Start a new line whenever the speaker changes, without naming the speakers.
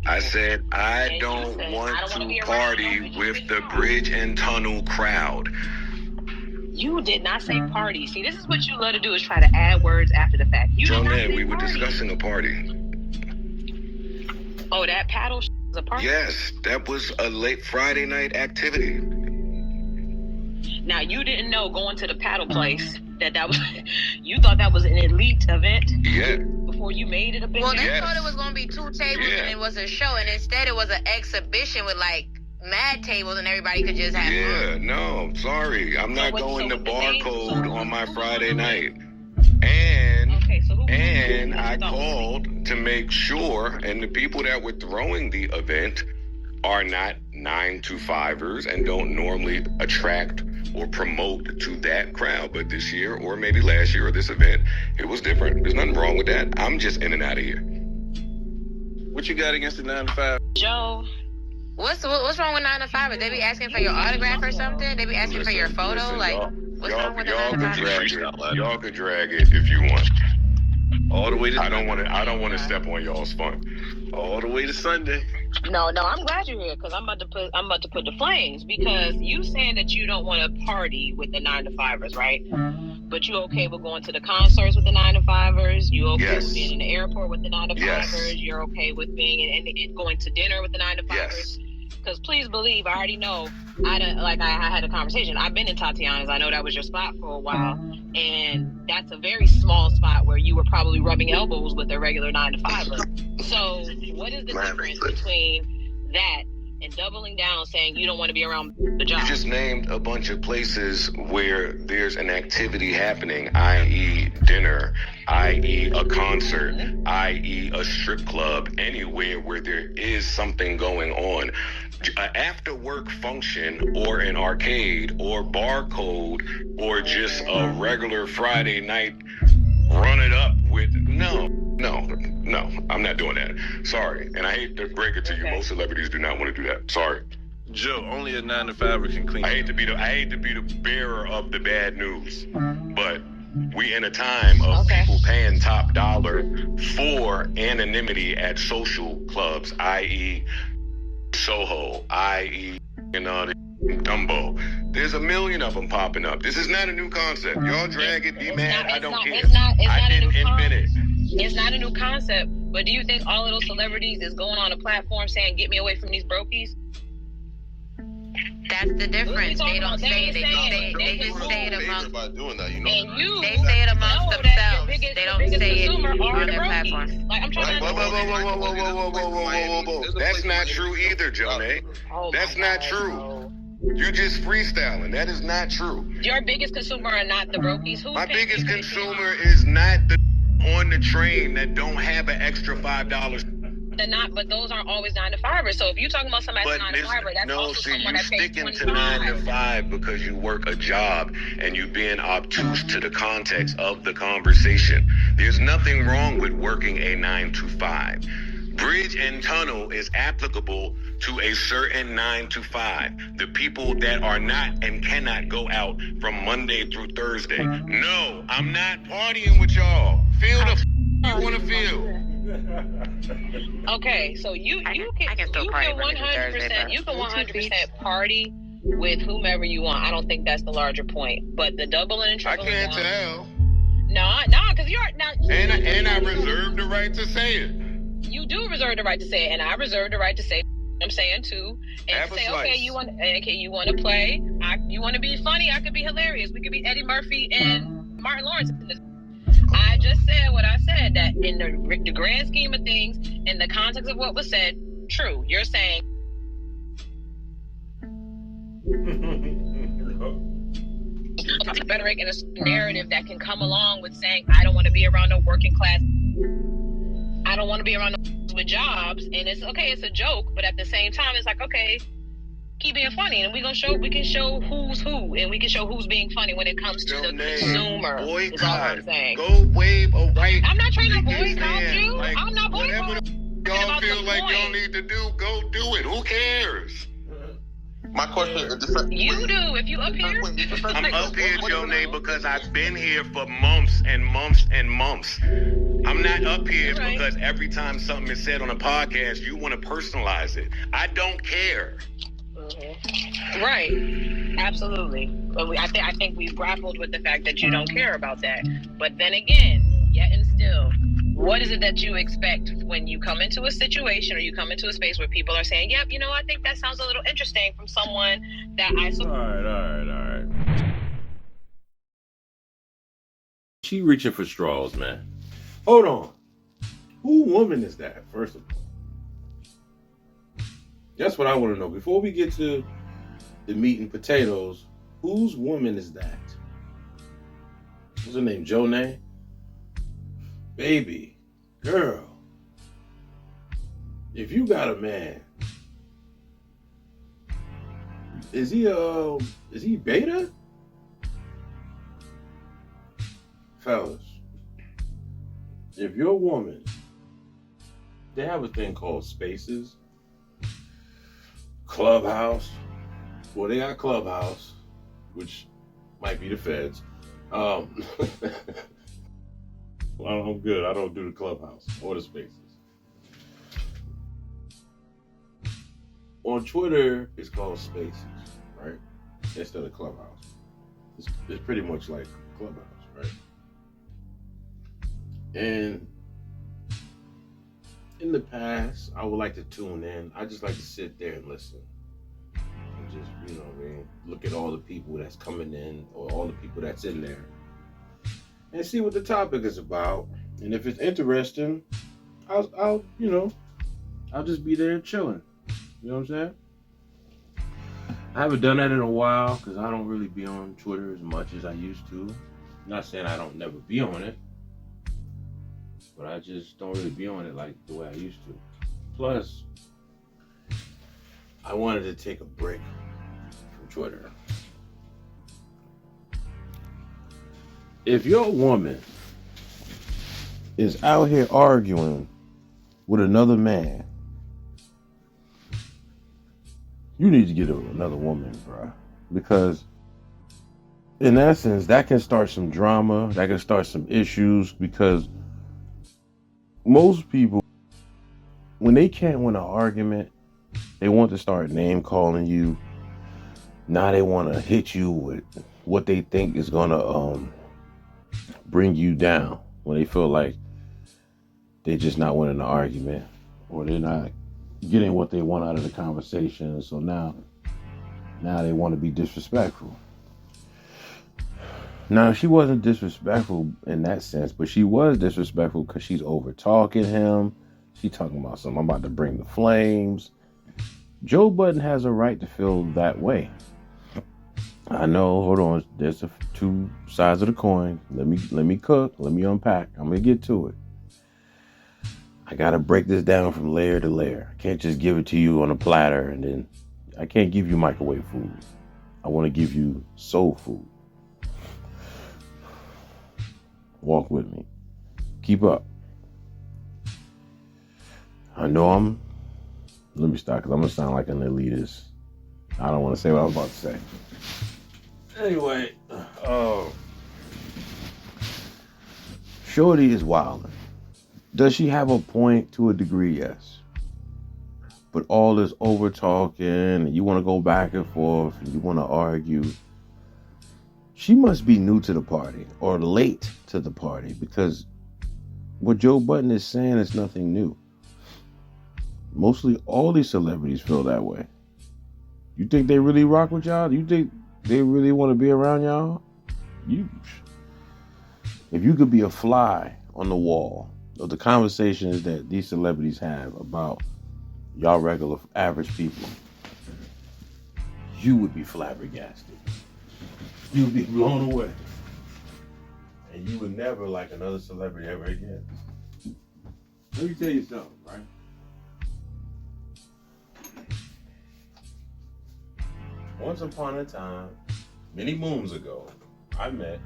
I said, I don't want to party with the Bridge and Tunnel crowd.
You did not say party. See, this is what you love to do, is try to add words after the fact. You did not say
we were
party.
discussing a party.
Oh, that paddle was a party?
Yes, that was a late Friday night activity.
Now, you didn't know going to the paddle place that was, you thought that was an elite event?
Yeah.
Before you made it a big
Well, they thought it was going to be 2 tables and it was a show, and instead it was an exhibition with like mad tables and everybody could just have fun.
No, sorry. I'm not going to barcode on my Friday night. And I called to make sure, and the people that were throwing the event are not 9-to-5ers and don't normally attract or promote to that crowd. But this year, or maybe last year, or this event, it was different. There's nothing wrong with that. I'm just in and out of here.
What you got against the 9-to-5?
Joe.
What's wrong with 9-to-5ers? They be asking for your autograph or something? They be asking for your photo? What's wrong with the 9-to-5ers?
Y'all could drag it if you want.
All the way to
I don't want to step on y'all's fun.
All the way to Sunday.
No, I'm glad you're here, because I'm about to put the flames, because you saying that you don't want to party with the 9-to-5ers, right? But you okay with going to the concerts with the 9-to-5ers? You okay with being in the airport with the 9-to-5ers?
Yes.
You're okay with being and going to dinner with the 9-to-5ers?
Yes.
Because please believe, I already know. I had a conversation. I've been in Tatiana's. I know that was your spot for a while, and that's a very small spot where you were probably rubbing elbows with a regular 9-to-5er. So, what is the difference between that and doubling down, saying you don't want to be around the job?
You just named a bunch of places where there's an activity happening, i.e. dinner, i.e. a concert, i.e. a strip club, anywhere where there is something going on. An after work function or an arcade or barcode or just a regular Friday night run it up with no, I'm not doing that. Sorry. And I hate to break it to you. Most celebrities do not want to do that. Sorry.
Joe, only a 9-to-5er can clean.
I hate to be the bearer of the bad news, but we in a time of people paying top dollar for anonymity at social clubs, i.e. Soho, i.e. Dumbo. There's a million of them popping up. This is not a new concept. Y'all drag it, be mad, I don't care. I didn't invent it.
It's not a new concept, but do you think all of those celebrities is going on a platform saying, get me away from these brokies?
That's the difference. They don't say it. They just say it amongst. They say it amongst themselves. They don't say it on their platforms.
Like, I'm trying to.
Whoa. That's not true either, Jonay. That's not true. You just freestyling. That is not true.
Your biggest consumer are not the brokies.
My biggest consumer is not the on the train that don't have an extra $5.
They're not, but those aren't always 9-to-5ers. So if you're talking about somebody that's 9-to-5er, that's also someone that pays $25.
You're sticking to 9-to-5 because you work a job and you being obtuse to the context of the conversation. There's nothing wrong with working a 9-to-5. Bridge and Tunnel is applicable to a certain 9-to-5. The people that are not and cannot go out from Monday through Thursday. No, I'm not partying with y'all. Feel the you want to feel.
Okay, so you can 100% party with whomever you want. I don't think that's the larger point. But the doubling and tripling.
I can't tell.
No, because you're not.
And I reserve the right to say it.
You do reserve the right to say it, and I reserve the right to say. I'm saying too, and say, okay, you want to play. You want to be funny. I could be hilarious. We could be Eddie Murphy and Martin Lawrence in this. I just said what I said, that in the grand scheme of things, in the context of what was said, true. You're saying rhetoric and a narrative that can come along with saying, I don't want to be around no working class. I don't want to be around no with jobs. And it's okay, it's a joke, but at the same time, it's like, okay, keep being funny, and we can show who's who, and we can show who's being funny when it comes to the consumer. Is all I'm saying.
Go wave a white.
I'm not trying to boycott you. Like, I'm not boycotting.
Y'all feel like y'all need to do, go do it. Who cares?
My question is...
You do, if you up here.
I'm up here, Jonay, because I've been here for months and months and months. I'm not up here because every time something is said on a podcast, you want to personalize it. I don't care.
Mm-hmm. Right. Absolutely. But I think we've grappled with the fact that you don't care about that. But then again, yet and still, what is it that you expect when you come into a situation or you come into a space where people are saying, yep, you know, I think that sounds a little interesting from someone that I...
All right. She reaching for straws, man. Hold on. Who woman is that, first of all? That's what I want to know. Before we get to the meat and potatoes, whose woman is that? What's her name? Jonay? Baby, girl, if you got a man, is he beta? Fellas, if your woman, they have a thing called Spaces, Clubhouse. Well, they got Clubhouse, which might be the feds. Well, I'm good. I don't do the Clubhouse or the Spaces. On Twitter, it's called Spaces, right? Instead of Clubhouse. It's pretty much like Clubhouse, right? And in the past, I would like to tune in. I just like to sit there and listen. And just, you know what I mean, look at all the people that's coming in or all the people that's in there. And see what the topic is about. And if it's interesting, I'll just be there chilling. You know what I'm saying? I haven't done that in a while because I don't really be on Twitter as much as I used to. Not saying I don't never be on it, but I just don't really be on it like the way I used to. Plus, I wanted to take a break from Twitter. If your woman is out here arguing with another man, you need to get another woman, bro. Because in essence, that can start some drama, that can start some issues, because most people, when they can't win an argument, they want to start name calling you. Now they want to hit you with what they think is going to bring you down when they feel like they're just not winning the argument or they're not getting what they want out of the conversation. So now they want to be disrespectful. Now, she wasn't disrespectful in that sense, but she was disrespectful because she's over talking him. She talking about something, I'm about to bring the flames. Joe Budden has a right to feel that way. I know, hold on, there's two sides of the coin. Let me cook, let me unpack. I'm gonna get to it. I gotta break this down from layer to layer. I can't just give it to you on a platter and then I can't give you microwave food. I want to give you soul food. Walk with me. Keep up. I know let me stop because I'm going to sound like an elitist. I don't want to say what I was about to say. Anyway, Shorty is wilding. Does she have a point? To a degree, yes. But all this over talking, and you want to go back and forth, and you want to argue. She must be new to the party or late to the party, because what Joe Budden is saying is nothing new. Mostly all these celebrities feel that way. You think they really rock with y'all? You think they really want to be around y'all? If you could be a fly on the wall of the conversations that these celebrities have about y'all regular average people, you would be flabbergasted. You'd be blown away. And you would never like another celebrity ever again. Let me tell you something, right? Once upon a time, many moons ago, I met